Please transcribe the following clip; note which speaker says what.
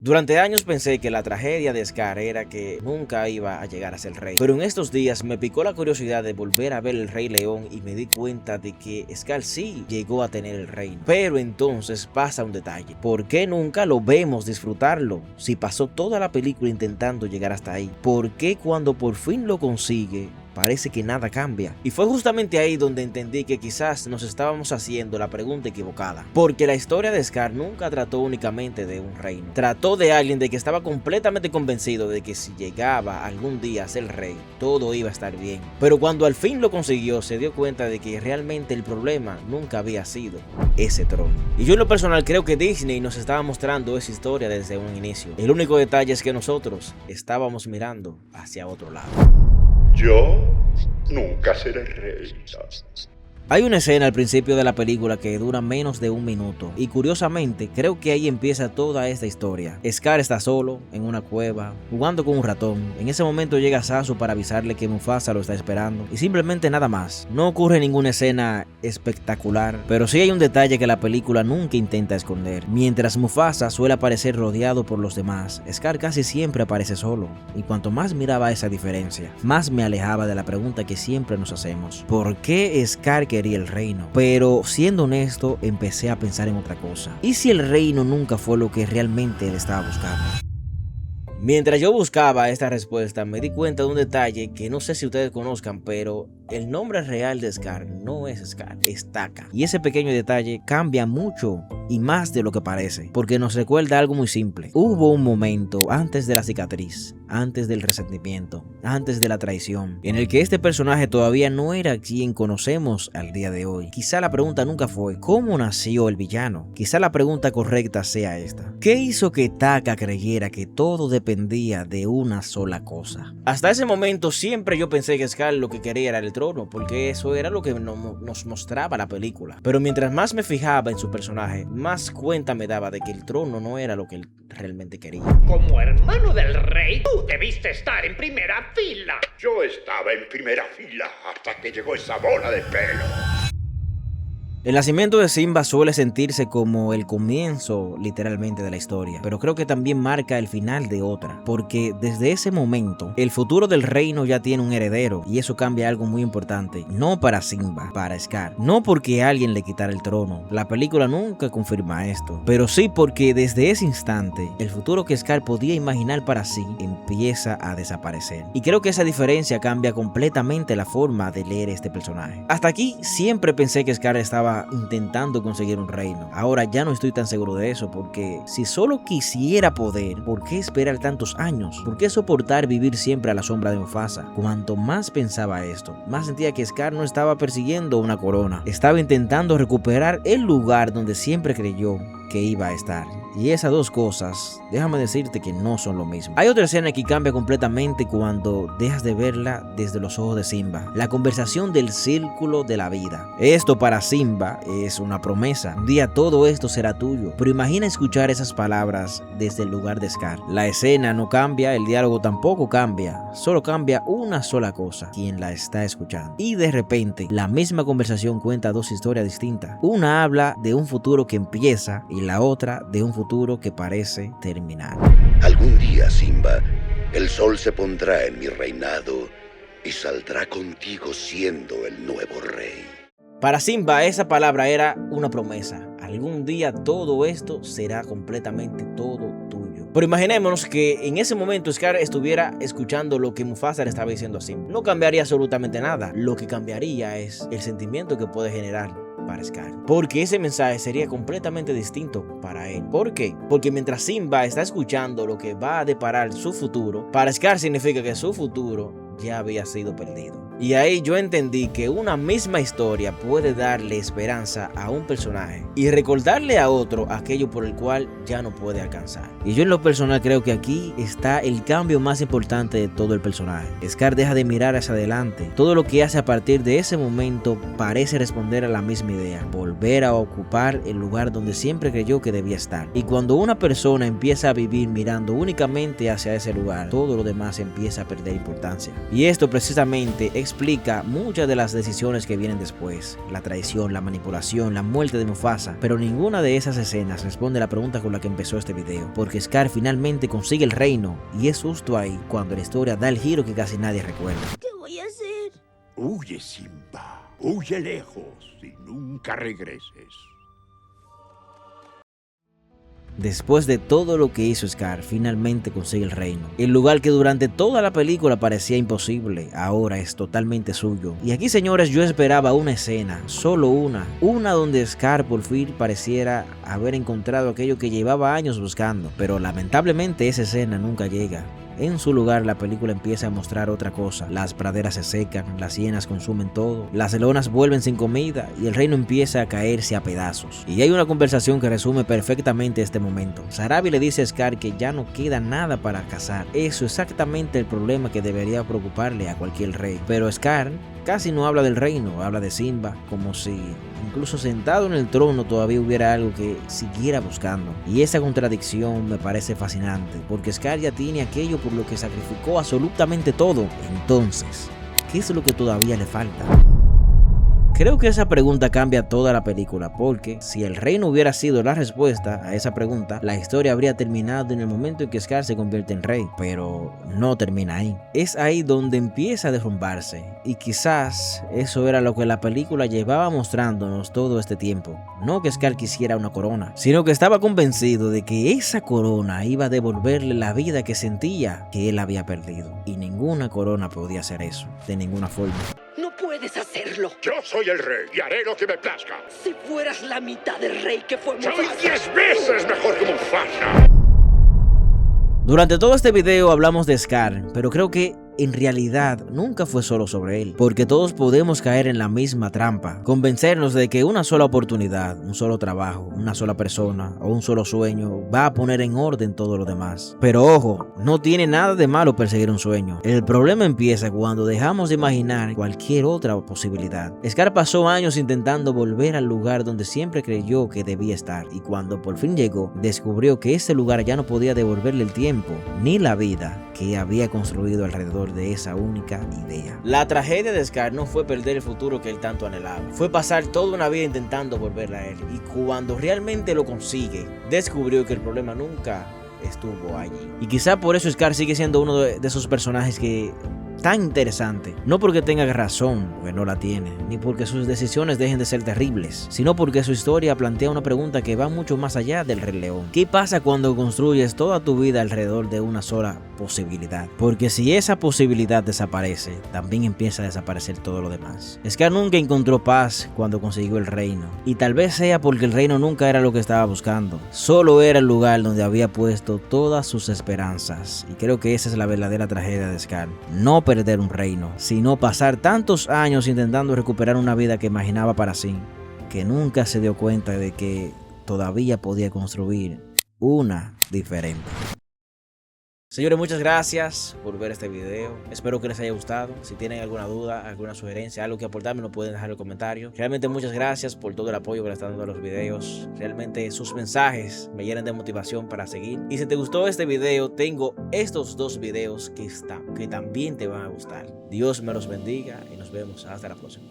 Speaker 1: Durante años pensé que la tragedia de Scar era que nunca iba a llegar a ser rey, pero en estos días me picó la curiosidad de volver a ver El Rey León y me di cuenta de que Scar sí llegó a tener el reino. Pero entonces pasa un detalle: ¿por qué nunca lo vemos disfrutarlo? Si pasó toda la película intentando llegar hasta ahí, ¿por qué cuando por fin lo consigue parece que nada cambia? Y fue justamente ahí donde entendí que quizás nos estábamos haciendo la pregunta equivocada, porque la historia de Scar nunca trató únicamente de un reino. Trató de alguien de que estaba completamente convencido de que si llegaba algún día a ser rey, todo iba a estar bien. Pero cuando al fin lo consiguió, se dio cuenta de que realmente el problema nunca había sido ese trono. Y yo en lo personal creo que Disney nos estaba mostrando esa historia desde un inicio. El único detalle es que nosotros estábamos mirando hacia otro lado.
Speaker 2: Yo nunca seré reina.
Speaker 1: Hay una escena al principio de la película que dura menos de un minuto y curiosamente creo que ahí empieza toda esta historia. Scar está solo en una cueva jugando con un ratón. En ese momento llega Zazu para avisarle que Mufasa lo está esperando y simplemente nada más. No ocurre ninguna escena espectacular, pero sí hay un detalle que la película nunca intenta esconder. Mientras Mufasa suele aparecer rodeado por los demás, Scar casi siempre aparece solo, y cuanto más miraba esa diferencia, más me alejaba de la pregunta que siempre nos hacemos: ¿por qué Scar quería el reino? Pero siendo honesto, empecé a pensar en otra cosa. ¿Y si el reino nunca fue lo que realmente él estaba buscando? Mientras yo buscaba esta respuesta, me di cuenta de un detalle que no sé si ustedes conozcan, pero el nombre real de Scar no es Scar, es Taka. Y ese pequeño detalle cambia mucho y más de lo que parece, porque nos recuerda algo muy simple. Hubo un momento antes de la cicatriz, antes del resentimiento, antes de la traición, en el que este personaje todavía no era quien conocemos al día de hoy. Quizá la pregunta nunca fue ¿cómo nació el villano? Quizá la pregunta correcta sea esta: ¿qué hizo que Taka creyera que todo dependía de una sola cosa? Hasta ese momento siempre yo pensé que Scar lo que quería era el trono, porque eso era lo que nos mostraba la película. Pero mientras más me fijaba en su personaje, más cuenta me daba de que el trono no era lo que él realmente quería.
Speaker 3: Como hermano del rey, tú debiste estar en primera fila.
Speaker 2: Yo estaba en primera fila hasta que llegó esa bola de pelo.
Speaker 1: El nacimiento de Simba suele sentirse como el comienzo literalmente de la historia, pero creo que también marca el final de otra, porque desde ese momento el futuro del reino ya tiene un heredero, y eso cambia algo muy importante, no para Simba, para Scar, no porque alguien le quitara el trono, la película nunca confirma esto, pero sí porque desde ese instante el futuro que Scar podía imaginar para sí empieza a desaparecer, y creo que esa diferencia cambia completamente la forma de leer este personaje. Hasta aquí siempre pensé que Scar estaba intentando conseguir un reino. Ahora ya no estoy tan seguro de eso, porque si solo quisiera poder, ¿por qué esperar tantos años? ¿Por qué soportar vivir siempre a la sombra de Mufasa? Cuanto más pensaba esto, más sentía que Scar no estaba persiguiendo una corona, estaba intentando recuperar el lugar donde siempre creyó que iba a estar. Y esas dos cosas, déjame decirte que no son lo mismo. Hay otra escena que cambia completamente cuando dejas de verla desde los ojos de Simba. La conversación del círculo de la vida. Esto para Simba es una promesa. Un día todo esto será tuyo. Pero imagina escuchar esas palabras desde el lugar de Scar. La escena no cambia, el diálogo tampoco cambia. Solo cambia una sola cosa: quien la está escuchando. Y de repente, la misma conversación cuenta dos historias distintas. Una habla de un futuro que empieza y la otra de un futuro que parece terminar.
Speaker 4: Algún día, Simba, el sol se pondrá en mi reinado y saldrá contigo siendo el nuevo rey.
Speaker 1: Para Simba esa palabra era una promesa. Algún día todo esto será completamente todo tuyo. Pero imaginémonos que en ese momento Scar estuviera escuchando lo que Mufasa le estaba diciendo a Simba. No cambiaría absolutamente nada. Lo que cambiaría es el sentimiento que puede generar para Scar, porque ese mensaje sería completamente distinto para él. ¿Por qué? Porque mientras Simba está escuchando lo que va a deparar su futuro, para Scar significa que su futuro ya había sido perdido. Y ahí yo entendí que una misma historia puede darle esperanza a un personaje y recordarle a otro aquello por el cual ya no puede alcanzar. Y yo en lo personal creo que aquí está el cambio más importante de todo el personaje. Scar deja de mirar hacia adelante. Todo lo que hace a partir de ese momento parece responder a la misma idea: volver a ocupar el lugar donde siempre creyó que debía estar. Y cuando una persona empieza a vivir mirando únicamente hacia ese lugar, todo lo demás empieza a perder importancia. Y esto precisamente es explica muchas de las decisiones que vienen después, la traición, la manipulación, la muerte de Mufasa, pero ninguna de esas escenas responde a la pregunta con la que empezó este video, porque Scar finalmente consigue el reino y es justo ahí cuando la historia da el giro que casi nadie recuerda.
Speaker 5: ¿Qué voy a hacer?
Speaker 2: Huye, Simba. Huye lejos y nunca regreses.
Speaker 1: Después de todo lo que hizo Scar, finalmente consigue el reino. El lugar que durante toda la película parecía imposible, ahora es totalmente suyo. Y aquí, señores, yo esperaba una escena, solo una donde Scar por fin pareciera haber encontrado aquello que llevaba años buscando. Pero lamentablemente esa escena nunca llega. En su lugar, la película empieza a mostrar otra cosa. Las praderas se secan, las hienas consumen todo, las leonas vuelven sin comida y el reino empieza a caerse a pedazos. Y hay una conversación que resume perfectamente este momento. Sarabi le dice a Scar que ya no queda nada para cazar. Eso es exactamente el problema que debería preocuparle a cualquier rey. Pero Scar casi no habla del reino, habla de Simba, como si incluso sentado en el trono todavía hubiera algo que siguiera buscando. Y esa contradicción me parece fascinante, porque Scar ya tiene aquello por lo que sacrificó absolutamente todo. Entonces, ¿qué es lo que todavía le falta? Creo que esa pregunta cambia toda la película, porque si el reino hubiera sido la respuesta a esa pregunta, la historia habría terminado en el momento en que Scar se convierte en rey, pero no termina ahí. Es ahí donde empieza a derrumbarse, y quizás eso era lo que la película llevaba mostrándonos todo este tiempo. No que Scar quisiera una corona, sino que estaba convencido de que esa corona iba a devolverle la vida que sentía que él había perdido, y ninguna corona podía hacer eso, de ninguna forma.
Speaker 5: No puedes hacerlo.
Speaker 2: Yo soy el rey y haré lo que me plazca.
Speaker 5: Si fueras la mitad del rey que fue
Speaker 2: Soy
Speaker 5: Mufasa.
Speaker 2: 10 veces mejor que Mufasa.
Speaker 1: Durante todo este video hablamos de Scar, pero creo que en realidad nunca fue solo sobre él, porque todos podemos caer en la misma trampa, convencernos de que una sola oportunidad, un solo trabajo, una sola persona o un solo sueño va a poner en orden todo lo demás. Pero ojo, no tiene nada de malo perseguir un sueño. El problema empieza cuando dejamos de imaginar cualquier otra posibilidad. Scar pasó años intentando volver al lugar donde siempre creyó que debía estar, y cuando por fin llegó, descubrió que ese lugar ya no podía devolverle el tiempo ni la vida que había construido alrededor de esa única idea. La tragedia de Scar no fue perder el futuro que él tanto anhelaba, fue pasar toda una vida intentando volver a él, y cuando realmente lo consigue, descubrió que el problema nunca estuvo allí. Y quizá por eso Scar sigue siendo uno de esos personajes que tan interesante, no porque tenga razón, porque no la tiene, ni porque sus decisiones dejen de ser terribles, sino porque su historia plantea una pregunta que va mucho más allá del Rey León. ¿Qué pasa cuando construyes toda tu vida alrededor de una sola posibilidad? Porque si esa posibilidad desaparece, también empieza a desaparecer todo lo demás. Scar nunca encontró paz cuando consiguió el reino, y tal vez sea porque el reino nunca era lo que estaba buscando, solo era el lugar donde había puesto todas sus esperanzas, y creo que esa es la verdadera tragedia de Scar. No perder un reino, sino pasar tantos años intentando recuperar una vida que imaginaba para sí, que nunca se dio cuenta de que todavía podía construir una diferente. Señores, muchas gracias por ver este video. Espero que les haya gustado. Si tienen alguna duda, alguna sugerencia, algo que aportarme, lo pueden dejar en los comentarios. Realmente muchas gracias por todo el apoyo que le están dando a los videos. Realmente sus mensajes me llenan de motivación para seguir. Y si te gustó este video, tengo estos dos videos que también te van a gustar. Dios me los bendiga y nos vemos hasta la próxima.